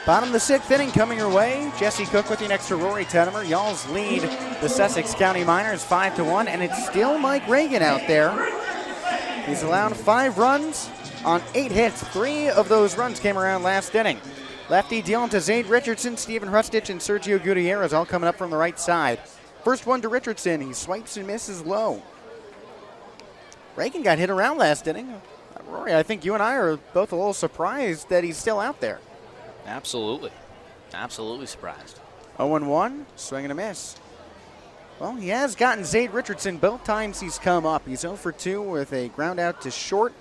Bottom of the 6th inning coming your way. Jesse Cook with you next to Rory Tenemer. Y'all's lead the Sussex County Miners 5-1, and it's still Mike Reagan out there. He's allowed 5 runs on 8 hits. 3 of those runs came around last inning. Lefty dealing to Zade Richardson, Stephen Hrustich, and Sergio Gutierrez all coming up from the right side. First one to Richardson. He swipes and misses low. Reagan got hit around last inning. Rory, I think you and I are both a little surprised that he's still out there. Absolutely. Absolutely surprised. 0-1, swing and a miss. Well, he has gotten Zade Richardson both times he's come up. He's 0 for 2 with a ground out to short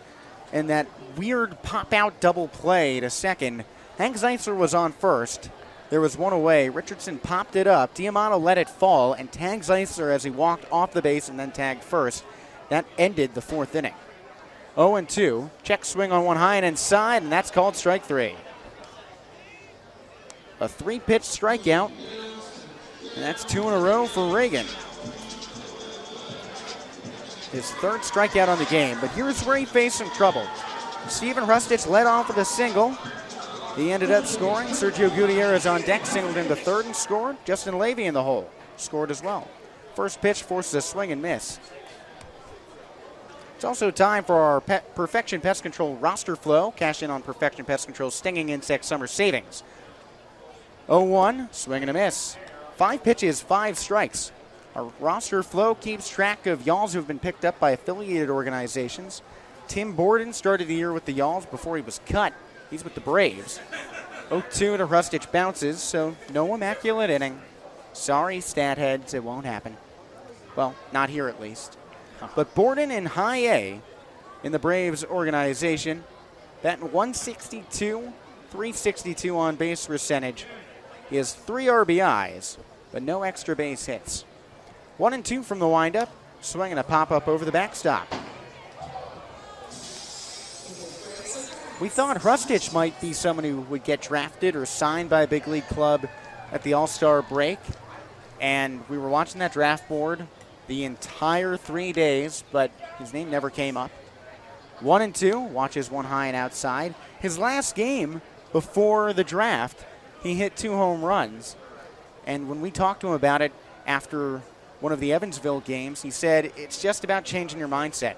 and that weird pop-out double play to second. Hank Zeisler was on first. There was one away. Richardson popped it up. Diamato let it fall and tagged Zeisler as he walked off the base and then tagged first. That ended the 4th inning. 0-2. Check swing on one high and inside, and that's called strike 3. A 3-pitch strikeout, and that's 2 in a row for Reagan. His 3rd strikeout on the game, but here's where he faced some trouble. Stephen Hrustich led off with a single. He ended up scoring. Sergio Gutierrez on deck, singled into 3rd and scored. Justin Levy in the hole, scored as well. First pitch forces a swing and miss. It's also time for our Perfection Pest Control roster flow. Cash in on Perfection Pest Control Stinging Insect Summer Savings. 0-1, swing and a miss. 5 pitches, 5 strikes. Our roster flow keeps track of Y'alls who have been picked up by affiliated organizations. Tim Borden started the year with the Y'alls before he was cut. He's with the Braves. 0-2 to Hrustich bounces, so no immaculate inning. Sorry, stat heads, it won't happen. Well, not here at least. But Borden in high A in the Braves organization, batting 162, 362 on base percentage. He has 3 RBIs, but no extra base hits. 1-2 from the windup, swinging a pop-up over the backstop. We thought Hrustich might be someone who would get drafted or signed by a big league club at the All-Star break, and we were watching that draft board the entire 3 days, but his name never came up. 1-2, watches one high and outside. His last game before the draft, he hit 2 home runs. And when we talked to him about it after one of the Evansville games, he said, it's just about changing your mindset.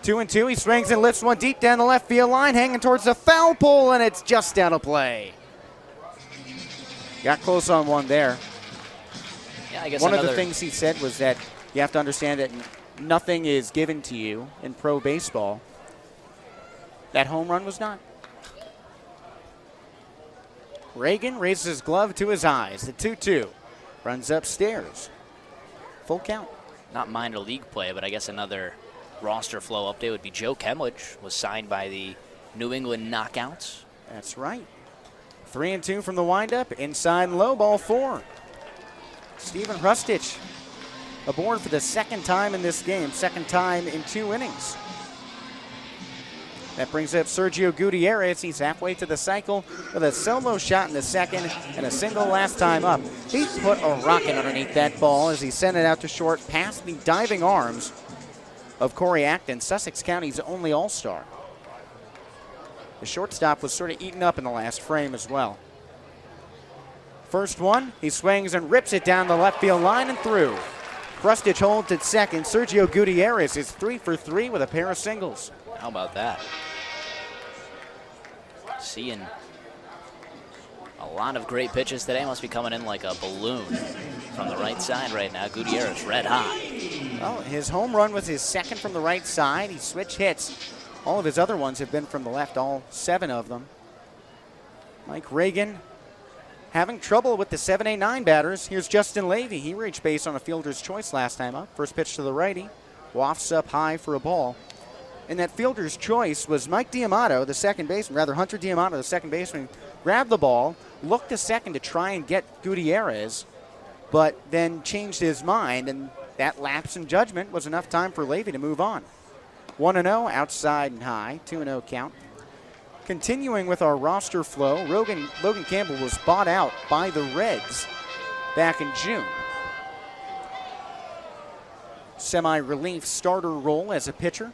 2-2, he swings and lifts one deep down the left field line, hanging towards the foul pole, and it's just out of play. Got close on one there. Yeah, I guess one of the things he said was that you have to understand that nothing is given to you in pro baseball. That home run was not. Reagan raises his glove to his eyes. The 2-2 runs upstairs. Full count. Not minor league play, but I guess another roster flow update would be Joe Kemlich was signed by the New England Knockouts. That's right. 3-2 from the windup. Inside and low, ball 4. Stephen Hrustich aboard for the 2nd time in this game. 2nd time in 2 innings. That brings up Sergio Gutierrez. He's halfway to the cycle with a solo shot in the 2nd and a single last time up. He put a rocket underneath that ball as he sent it out to short past the diving arms of Corey Acton, Sussex County's only All-Star. The shortstop was sort of eaten up in the last frame as well. First one, he swings and rips it down the left field line and through. Hrustich holds at 2nd. Sergio Gutierrez is 3 for 3 with a pair of singles. How about that? Seeing a lot of great pitches today. Must be coming in like a balloon from the right side right now. Gutierrez red hot. Well, his home run was his 2nd from the right side. He switched hits. All of his other ones have been from the left, all 7 of them. Mike Reagan having trouble with the 7, 8, 9 batters. Here's Justin Levy. He reached base on a fielder's choice last time up. First pitch to the righty. Wafts up high for a ball. And that fielder's choice was Mike Diamato, the second baseman, rather Hunter Diamato, the second baseman, grabbed the ball, looked to second to try and get Gutierrez, but then changed his mind, and that lapse in judgment was enough time for Levy to move on. 1-0, outside and high, 2-0 count. Continuing with our roster flow, Logan Campbell was bought out by the Reds back in June. Semi-relief starter role as a pitcher.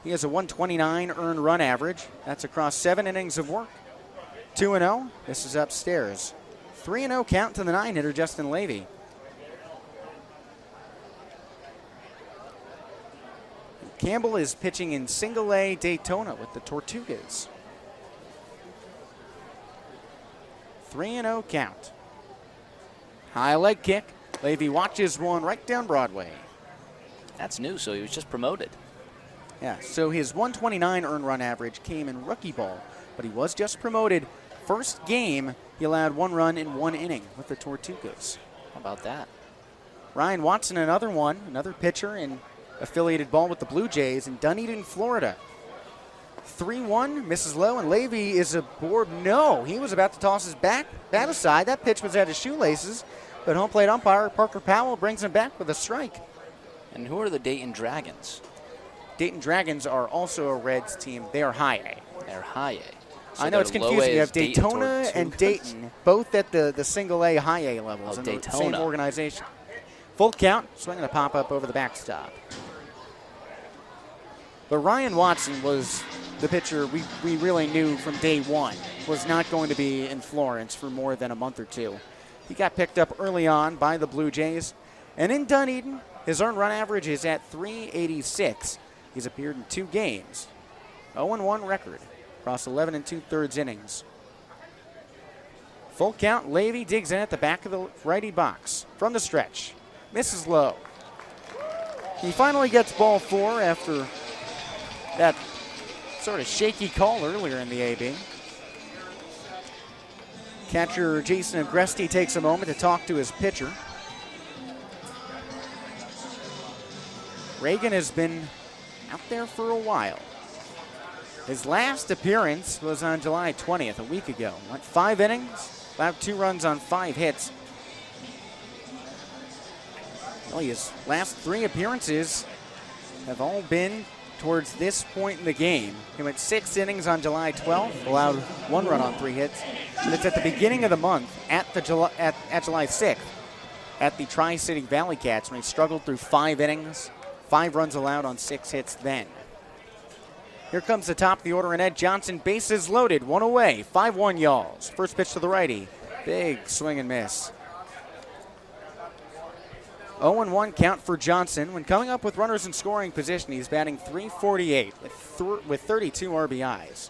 He has a 129 earned run average. That's across 7 innings of work. 2-0. This is upstairs. 3-0 count to the 9-hitter, Justin Levy. Campbell is pitching in single A Daytona with the Tortugas. 3-0 count. High leg kick. Levy watches one right down Broadway. That's new, so he was just promoted. Yeah, so his 129 earned run average came in rookie ball, but he was just promoted. First game, he allowed 1 run in 1 inning with the Tortugas. How about that? Ryan Watson, another pitcher in affiliated ball with the Blue Jays in Dunedin, Florida. 3-1, misses low, and Levy is aboard. No, he was about to toss his bat aside. That pitch was at his shoelaces, but home plate umpire Parker Powell brings him back with a strike. And who are the Dayton Dragons? Dayton Dragons are also a Reds team. They are high A. They're high A. So I know it's confusing. You have Daytona and Dayton, both at the single A, high A levels in the same organization. Full count, swinging a pop-up over the backstop. But Ryan Watson was the pitcher we really knew from day one was not going to be in Florence for more than a month or two. He got picked up early on by the Blue Jays. And in Dunedin, his earned run average is at 386. He's appeared in 2 games. 0-1 record across 11 2/3 innings. Full count, Levy digs in at the back of the righty box. From the stretch, misses low. He finally gets ball 4 after that sort of shaky call earlier in the AB. Catcher Jason Agresti takes a moment to talk to his pitcher. Reagan has been out there for a while. His last appearance was on July 20th, a week ago. Went 5 innings, allowed 2 runs on 5 hits. Well, his last 3 appearances have all been towards this point in the game. He went 6 innings on July 12th, allowed 1 run on 3 hits. And it's at the beginning of the month, at July 6th, at the Tri-City Valley Cats, when he struggled through 5 innings, 5 runs allowed on 6 hits then. Here comes the top of the order, and Ed Johnson, bases loaded, 1 away, 5-1 Y'alls. First pitch to the righty, big swing and miss. 0-1 count for Johnson. When coming up with runners in scoring position, he's batting .348 with 32 RBIs.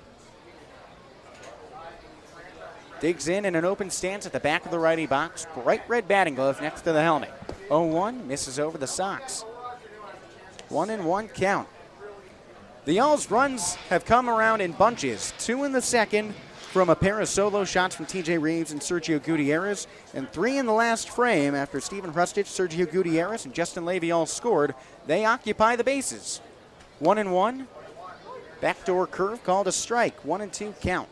Digs in an open stance at the back of the righty box. Bright red batting glove next to the helmet. 0-1, misses over the socks. 1-1 count. The Y'alls' runs have come around in bunches. 2 in the second from a pair of solo shots from TJ Reeves and Sergio Gutierrez, and 3 in the last frame after Stephen Hrustich, Sergio Gutierrez, and Justin Levy all scored. They occupy the bases. 1-1. Backdoor curve called a strike. 1-2 count.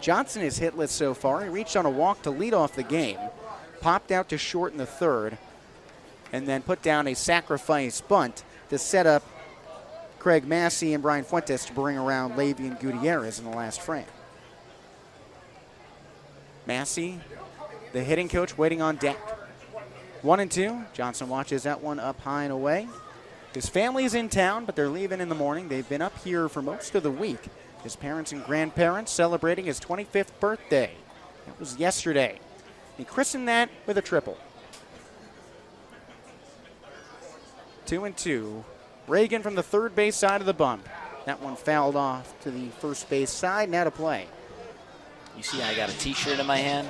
Johnson is hitless so far. He reached on a walk to lead off the game, popped out to short in the 3rd, and then put down a sacrifice bunt to set up Craig Massey and Brian Fuentes to bring around Levy and Gutierrez in the last frame. Massey, the hitting coach, waiting on deck. 1-2. Johnson watches that one up high and away. His family is in town, but they're leaving in the morning. They've been up here for most of the week. His parents and grandparents celebrating his 25th birthday. That was yesterday. He christened that with a triple. 2-2. Reagan from the third base side of the bump. That one fouled off to the first base side. Now to play. You see I got a T-shirt in my hand?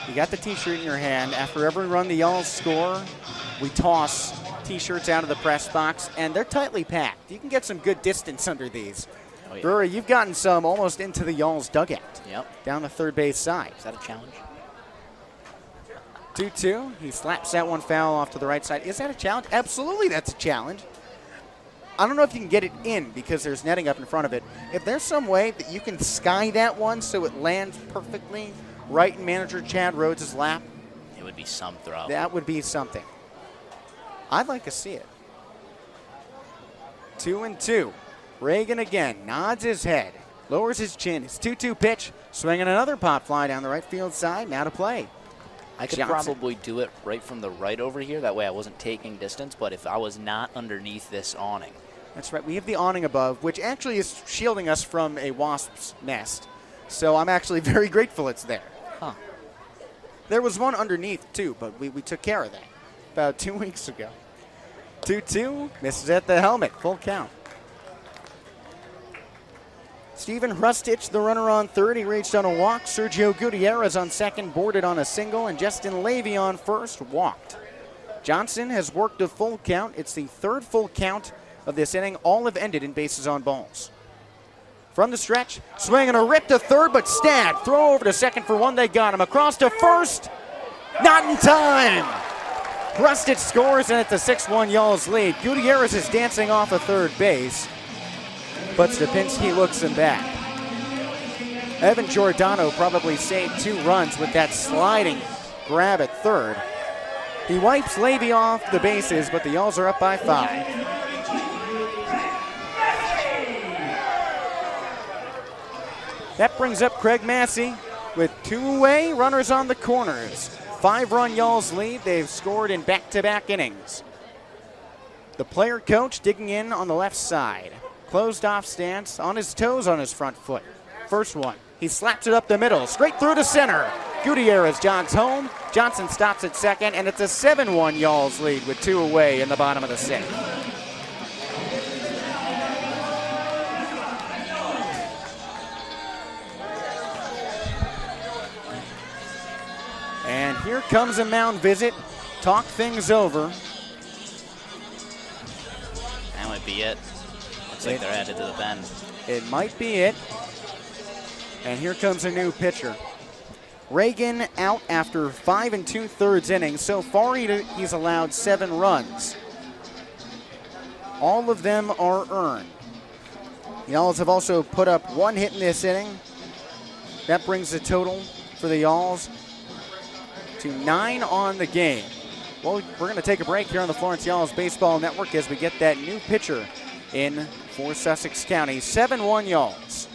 You got the T-shirt in your hand. After every run the Y'alls score, we toss T-shirts out of the press box, and they're tightly packed. You can get some good distance under these. Oh, yeah. Drury, you've gotten some almost into the Y'alls dugout. Yep. Down the third base side. Is that a challenge? 2-2. He slaps that one foul off to the right side. Is that a challenge? Absolutely, that's a challenge. I don't know if you can get it in because there's netting up in front of it. If there's some way that you can sky that one so it lands perfectly right in manager Chad Rhodes' lap, it would be some throw. That would be something. I'd like to see it. 2-2. Reagan again nods his head, lowers his chin. His 2-2 pitch, swinging another pop fly down the right field side. Now to play. I could probably do it right from the right over here. That way I wasn't taking distance, but if I was not underneath this awning. That's right. We have the awning above, which actually is shielding us from a wasp's nest. So I'm actually very grateful it's there. Huh. There was one underneath, too, but we took care of that about 2 weeks ago. 2-2, misses at the helmet, full count. Steven Hrustich, the runner on third. He reached on a walk. Sergio Gutierrez on second, boarded on a single, and Justin Levy on first, walked. Johnson has worked a full count. It's the third full count of this inning. All have ended in bases on balls. From the stretch, swing and a rip to third, but Stagg. Throw over to second for one. They got him. Across to first. Not in time. Hrustich scores, and it's a 6-1 Y'all's lead. Gutierrez is dancing off of third base, but Stepinski looks him back. Evan Giordano probably saved 2 runs with that sliding grab at third. He wipes Levy off the bases, but the Y'alls are up by 5. That brings up Craig Massey with 2 away, runners on the corners. 5-run Y'alls lead. They've scored in back-to-back innings. The player coach digging in on the left side. Closed off stance, on his toes on his front foot. First one, he slaps it up the middle, straight through to center. Gutierrez jogs home. Johnson stops at second, and it's a 7-1 Y'alls lead with 2 away in the bottom of the 6th. And here comes a mound visit. Talk things over. That might be it. Looks like they're headed to the pen. It might be it. And here comes a new pitcher. Reagan out after 5 2/3 innings. So far, he's allowed 7 runs. All of them are earned. The Y'alls have also put up 1 hit in this inning. That brings the total for the Y'alls to 9 on the game. Well, we're going to take a break here on the Florence Y'alls Baseball Network as we get that new pitcher in for Sussex County. 7-1 Y'alls.